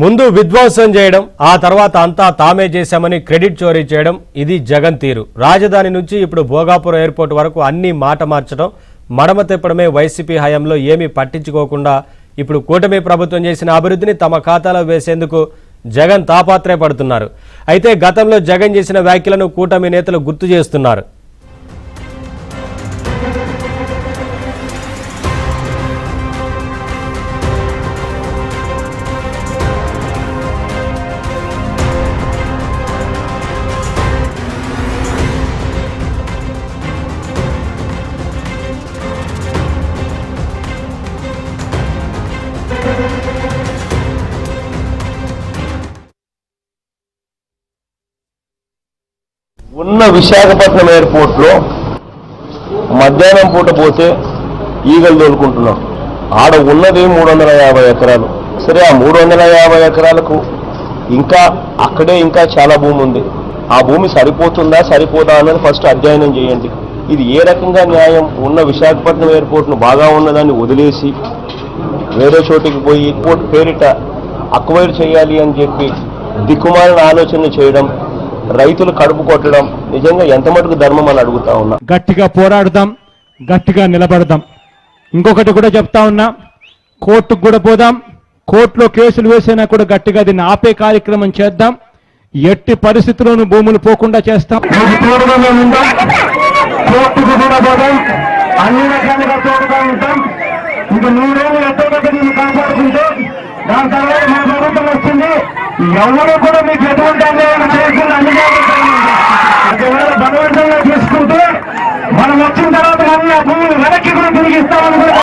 ముందు విధ్వంసం చేయడం ఆ తర్వాత అంతా తామే చేశామని క్రెడిట్ చోరీ చేయడం ఇది జగన్ తీరు. రాజధాని నుంచి ఇప్పుడు భోగాపురం ఎయిర్పోర్ట్ వరకు అన్ని మాట మార్చడం, మడమ తిప్పడమే వైసీపీ హయాంలో ఏమీ పట్టించుకోకుండా ఇప్పుడు కూటమి ప్రభుత్వం చేసిన అభివృద్ధిని తమ ఖాతాలో వేసేందుకు జగన్ తాపత్రయపడుతున్నారు. అయితే గతంలో జగన్ చేసిన వ్యాఖ్యలను కూటమి నేతలు గుర్తు చేస్తున్నారు. ఉన్న విశాఖపట్నం ఎయిర్పోర్ట్ లో మధ్యాహ్నం పూట పోతే ఈగలు తోలుకుంటున్నాం. ఆడ ఉన్నది 350 ఎకరాలు. సరే, ఆ 350 ఎకరాలకు ఇంకా చాలా భూమి ఉంది. ఆ భూమి సరిపోతుందా సరిపోదా అన్నది ఫస్ట్ అధ్యయనం చేయండి. ఇది ఏ రకంగా న్యాయం? ఉన్న విశాఖపట్నం ఎయిర్పోర్ట్ను బాగా ఉన్నదాన్ని వదిలేసి వేరే చోటికి పోయి ఎయిర్పోర్ట్ పేరిట అక్వైర్ చేయాలి అని చెప్పి దిక్కుమాలిన ఆలోచన చేయడం, రైతులు కడుపు కొట్టడం నిజంగా ఎంత మటుకు ధర్మం అని అడుగుతా ఉన్నా. గట్టిగా పోరాడదాం, గట్టిగా నిలబడదాం. ఇంకొకటి కూడా చెప్తా ఉన్నా, కోర్టుకు కూడా పోదాం. కోర్టులో కేసులు వేసినా కూడా గట్టిగా దీన్ని ఆపే కార్యక్రమం చేద్దాం. ఎట్టి పరిస్థితుల్లోనూ భూములు పోకుండా చేస్తాం. కోర్టుకు కూడా పోదాం, అన్ని రకాలుగా తోడుగా ఉంటాం. ఇంక 100 రోజులు ఎట్టగొట్టి కాపాడుకుంటూ దాని తర్వాత మన ప్రభుత్వం వస్తుంది. ఎవరు కూడా మీకు ఎటువంటి అన్యాయం చేయకుండా అన్ని ఒకవేళ బలవంతంగా తీసుకుంటే మనం వచ్చిన తర్వాత అన్ని ఆ భూములు వెనక్కి కూడా తిరిగిస్తామని కూడా